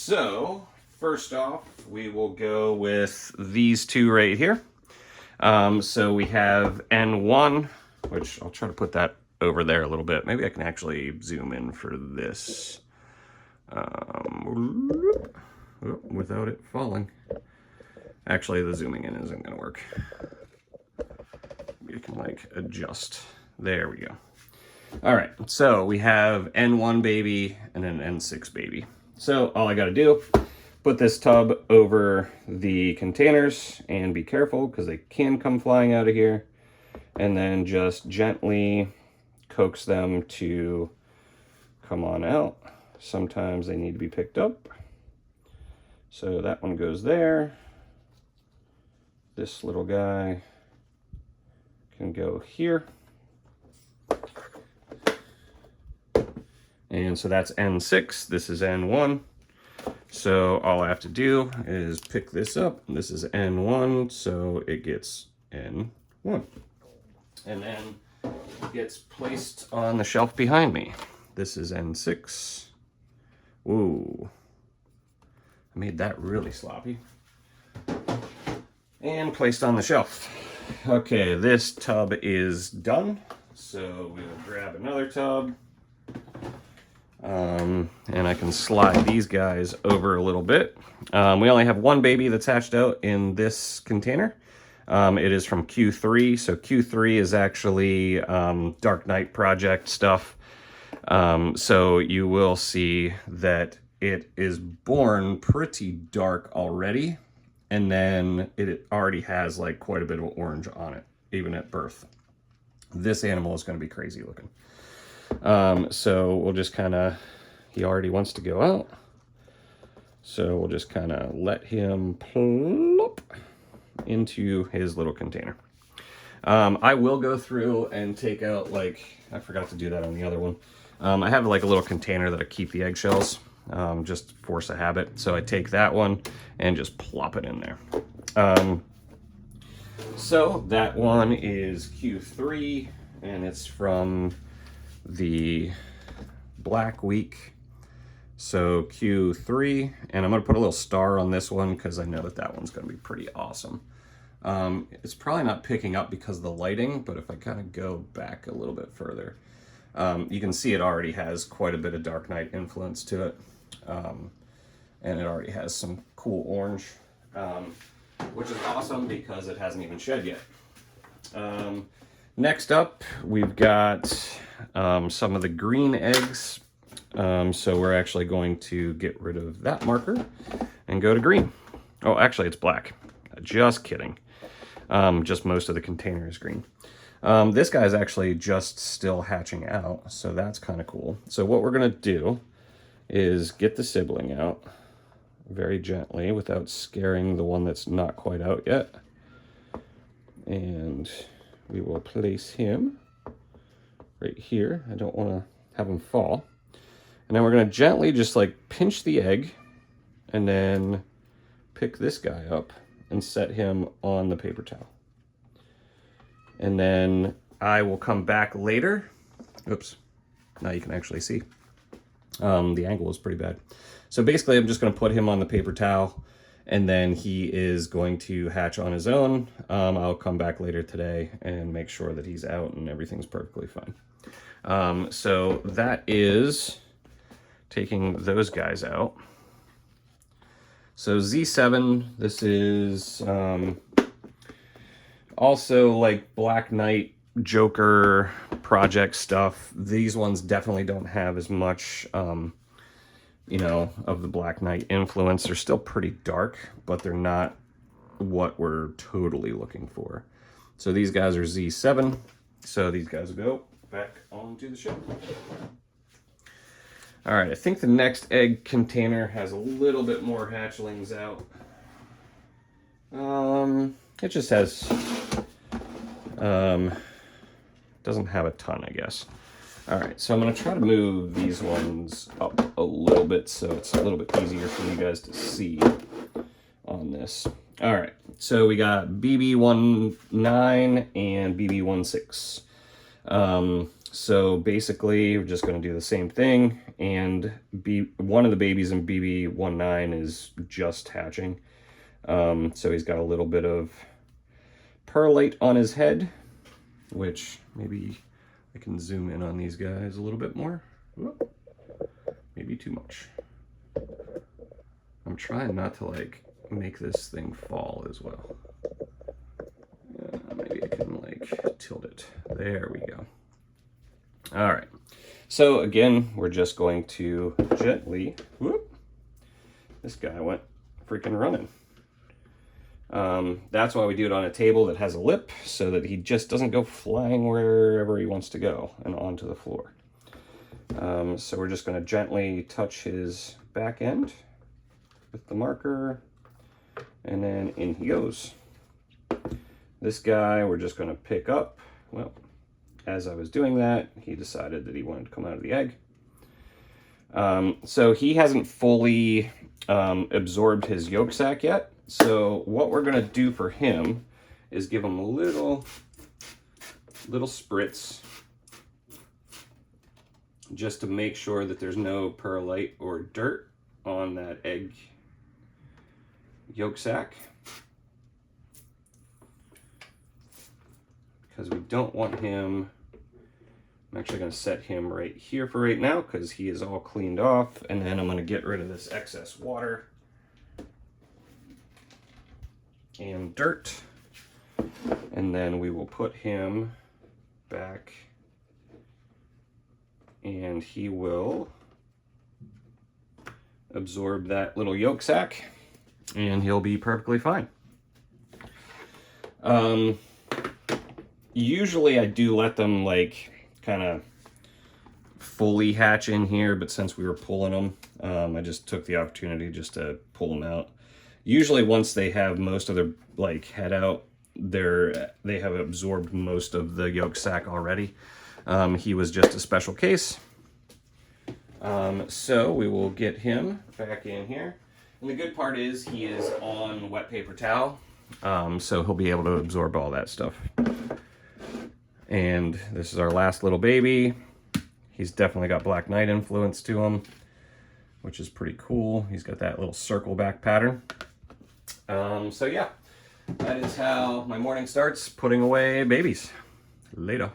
So first off, we will go with these two right here. So we have N1, which I'll try to put that over there a little bit. Maybe I can actually zoom in for this without it falling. Actually, the zooming in isn't going to work. You can like adjust. There we go. All right, so we have N1 baby and an N6 baby. So all I got to do, put this tub over the containers and be careful because they can come flying out of here. And then just gently coax them to come on out. Sometimes they need to be picked up. So that one goes there. This little guy can go here. And so that's N6, this is N1. So all I have to do is pick this up. This is N1, so it gets N1. And then it gets placed on the shelf behind me. This is N6. Ooh, I made that really sloppy. And placed on the shelf. Okay, this tub is done. So we will grab another tub. And I can slide these guys over a little bit. We only have one baby that's hatched out in this container. It is from Q3. So Q3 is actually Dark Knight project stuff. So you will see that it is born pretty dark already. And then it already has like quite a bit of orange on it, even at birth. This animal is going to be crazy looking. So we'll just kind of, he already wants to go out. So we'll just kind of let him plop into his little container. I will go through and take out, like, I forgot to do that on the other one. I have like a little container that I keep the eggshells, just force a habit. So I take that one and just plop it in there. So that one is Q3 and it's from the Black Week. So Q3, and I'm going to put a little star on this one because I know that that one's going to be pretty awesome. It's probably not picking up because of the lighting, but if I kind of go back a little bit further, you can see it already has quite a bit of Dark Knight influence to it. And it already has some cool orange, which is awesome because it hasn't even shed yet. Next up, we've got some of the green eggs. So we're actually going to get rid of that marker and go to green. Oh, actually it's black. Just kidding. Just most of the container is green. This guy's actually just still hatching out, so that's kind of cool. So what we're going to do is get the sibling out very gently without scaring the one that's not quite out yet. And we will place him right here. I don't want to have him fall. And then we're going to gently just like pinch the egg and then pick this guy up and set him on the paper towel. And then I will come back later. Oops, now you can actually see. The angle is pretty bad. So basically I'm just going to put him on the paper towel and then he is going to hatch on his own. I'll come back later today and make sure that he's out and everything's perfectly fine. So that is taking those guys out. So Z7, this is also like Black Knight, Joker project stuff. These ones definitely don't have as much, you know, of the Black Knight influence. They're still pretty dark, but they're not what we're totally looking for. So these guys are Z7. So these guys will go back onto the ship. All right, I think the next egg container has a little bit more hatchlings out. It just has, doesn't have a ton, I guess. All right, so I'm gonna try to move these ones up a little bit so it's a little bit easier for you guys to see on this. All right, so we got BB19 and BB16. So basically, we're just going to do the same thing and one of the babies in BB19 is just hatching. So he's got a little bit of perlite on his head, which maybe I can zoom in on these guys a little bit more. Whoop. Maybe too much. I'm trying not to like make this thing fall as well. Maybe I can like tilt it. There we go. All right. So again, we're just going to gently, whoop, this guy went freaking running. That's why we do it on a table that has a lip, so that he just doesn't go flying wherever he wants to go and onto the floor. So we're just going to gently touch his back end with the marker, and then in he goes. This guy we're just going to pick up. Well, as I was doing that, he decided that he wanted to come out of the egg. So he hasn't fully absorbed his yolk sac yet. So what we're going to do for him is give him a little spritz, just to make sure that there's no perlite or dirt on that egg yolk sac, because we don't want him. I'm actually going to set him right here for right now because he is all cleaned off, and then I'm going to get rid of this excess water and dirt, and then we will put him back, and he will absorb that little yolk sac, and he'll be perfectly fine. Usually I do let them like kind of fully hatch in here, but since we were pulling them, I just took the opportunity just to pull them out. Usually once they have most of their like head out, they have absorbed most of the yolk sac already. He was just a special case. So we will get him back in here. And the good part is he is on wet paper towel, so he'll be able to absorb all that stuff. And this is our last little baby. He's definitely got Black Knight influence to him, which is pretty cool. He's got that little circle back pattern. So yeah, that is how my morning starts, putting away babies. Later.